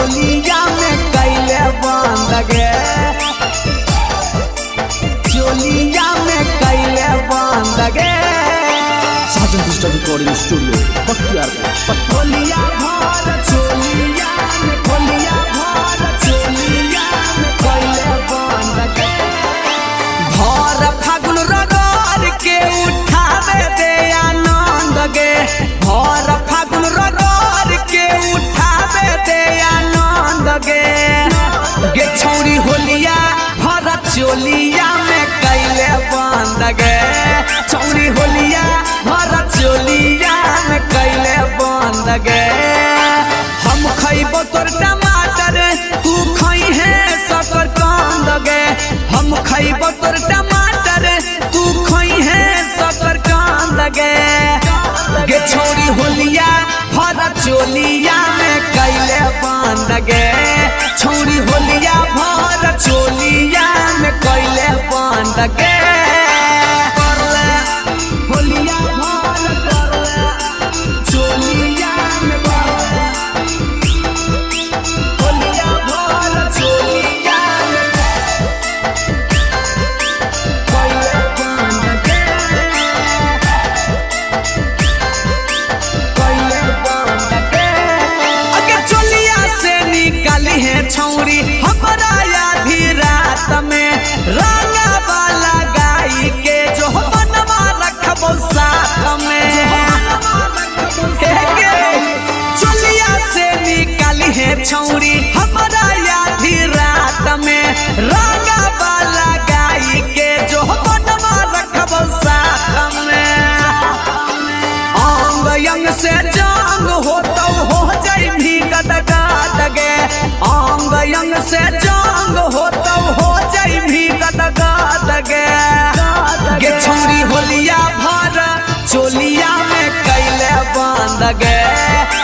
चोलिया में कैले बंद गे, चोलिया में कैले बंद गे। साजन डिजिटल रिकॉर्डिंग स्टूडियो बख्तियारपुर। खोलिया भर चोलिया में, खोलिया भर चोलिया में कैले बंद गे। भर फागुन रगड़ के उठावे दे आनंद गे, भर फागुन रगड़ के उठावे दे आनंद गे। गे छौरी होलिया भर चोलिया में कैले बंद गे, छौरी होलिया भर चोलिया में कैले बंद गे। हम खैबो तोर टमाटर तू खई है सकर कंद गे, हम खैबो तोर टमाटर तू खई है सकर कंद गे। गे छौरी होलिया भर चोलिया में कैले बंद गे, छौरी होलिया भर चोलिया में कैले बंद गे। होलिया भर करले चोलिया में, होलिया भर चोलिया में कैले बंद गे, कैले बंद गे। अगे चोलिया से निकाली है छौरी हमरा आधी रात में, रंगा वाला गाई के जो बनवा रखबो साथ में। चोलिया से निकाली है छौरी हमरा आधी रात में, रंगा वाला गाई के जो बनवा रखबो साथ में। अंग अंग से जंग होता हो जाई भी गदगद गे, अंग अंग से जंग होता हो जाई भी गदगद गे। गे छौरी होलिया भर चोलिया में कैले बंद गे,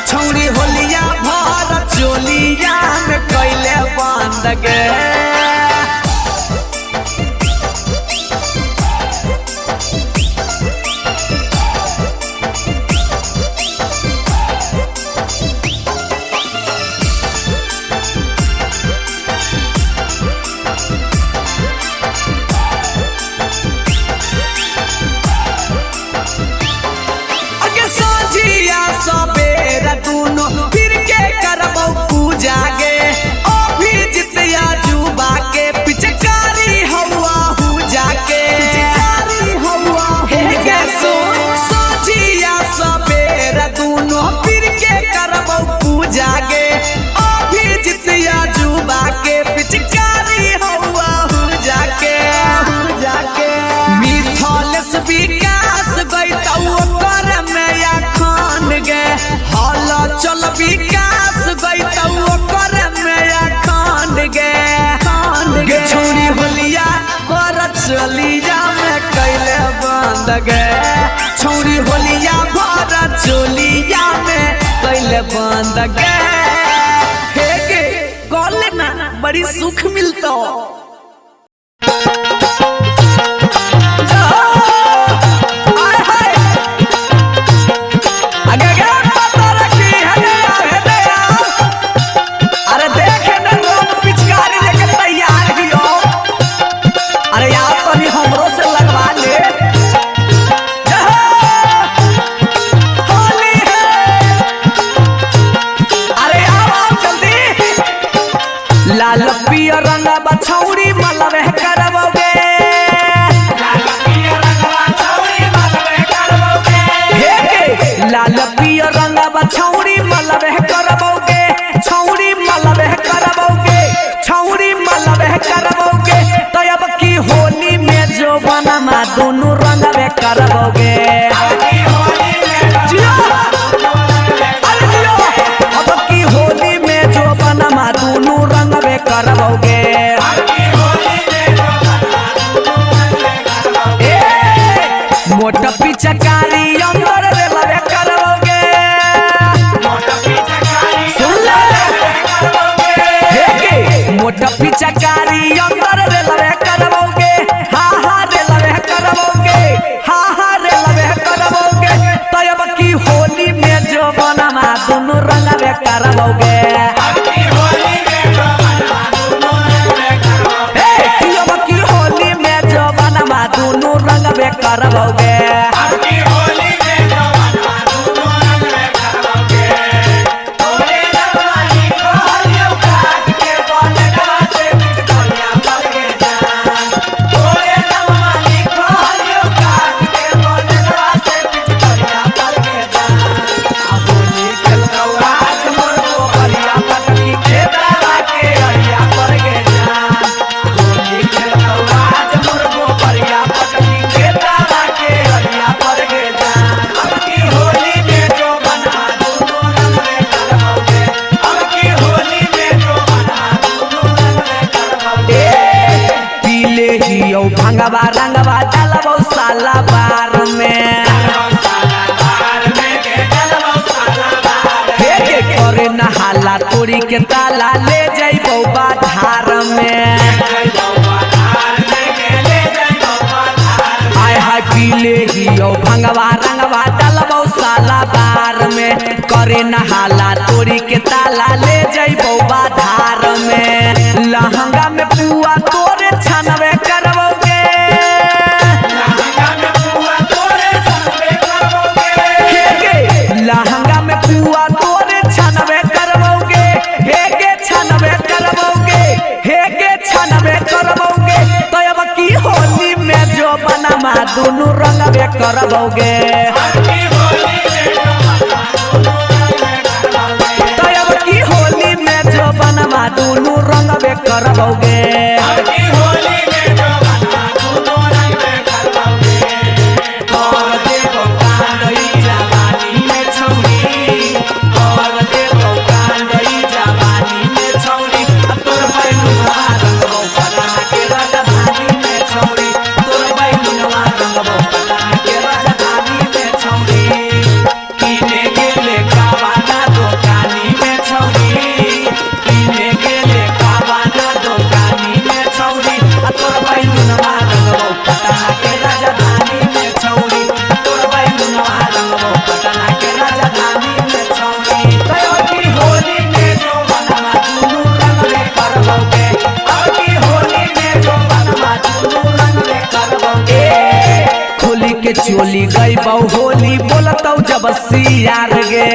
छौरी होलिया भर चोलिया में कैले बंद गे। सबेरा दूनो फिर के करबो पूजा गे, अभी जितिया जुबा के पिचकारी हवा हु जाके, पिचकारी हवा हे गे सोचिया सबेरा दूनो फिर के करबो पूजा गे, अभी जितिया जुबा के पिचकारी हवा हु जाके, हु जाके। मिथलेस विकास गइतौ कर में या खान गे, हाला चल विकास गइतौ कर में या खान गे। गे छौरी होलिया भर चोलिया में कैले बंद गे, छौरी होलिया भर चोलिया में कैले बंद गे। हे गे गले ना बड़ी सुख मिलता। लाल पियर रंगवा छौरी मलबे करबोगे, लाल पियर रंगवा छौरी मलबे करबोगे। हे गे लाल पियर रंगवा छौरी मलबे करबोगे, छौरी मलबे करबोगे, छौरी मलबे करबोगे। तो अब की होली में जो बनमा दोनों रंगबे करबोगे, अब की होली में जो बनमा दोनों रंगबे करबोगे। मोटा पिचकारी अंदर लबे करबोगे, सुन ले मोटा पिचकारी अंदर लबे करबोगे। हा हा रे लबे करबोगे, हा हा रे लबे करबोगे। तो अब की होली में जो बनमा दोनों रंगबे करबोगे। करबोगे भंगवा रंगवा डालबो साला बार में हे करे नहाला तोरी के ताला ले जइबो बाधार में आय हाय पीले हियो भंगवा रंगवा डालबो साला बार में करे नहाला तोरी के ताला ले जइबो बाधार में लहंगा में पुआ तोरे छनवे करबोगे लहंगा में पुआ तोरे छनवे करबोगे हे गे छनवे करबोगे हे गे छनवे करबोगे तो अब की होली में जो बनमा दोनों रंगवे करबोगे तो अब की होली में जो बनमा दोनों रंगवे करबोगे के चोली गई बहु होली बोलतौ जब सियार गे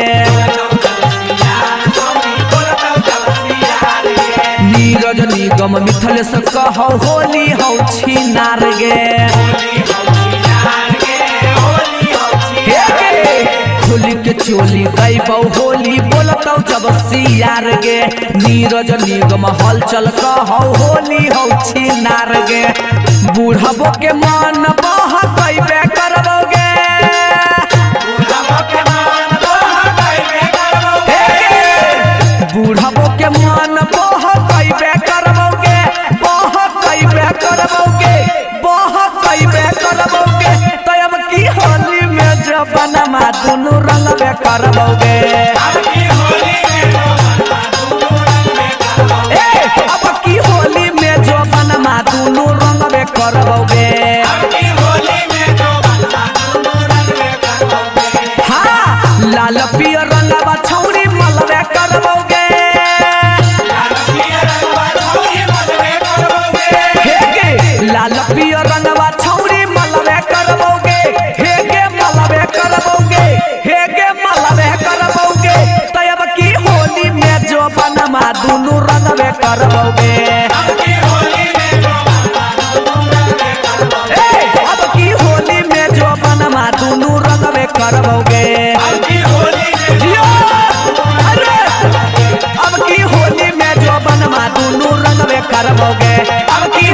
नीरज निगम मिथलेश कहो होली हौ छिनार गे होली के चोली गई बहु होली बोलतौ जब सियार गे नीरज निगम हलचल कहो होली हौ छिनार गे बूढ़बो के मन बह कैबे करबोगे बूढ़बो के मन बह कैबे करबोगे बह कैबे करबोगे बह कैबे करबोगे तो अब की होली में जबनमा दोनों रंगवे करबोगे अब की होली में जबनमा दोनों रंगवे करबोगे हाँ लाल पियर रंगवा छौरी मलबे करबोगे लाल पियर रंगवा छौरी मलबे करबोगे हे गे मलबे करबोगे हे गे मलबे करबोगे तो अब की होली में जो बनमा दोनों रंगवे करबोगे अब की होली में जो बनमा दोनों रंगवे करबोगे अब की होली में जो बनमा दोनों रंगवे करबोगे अब की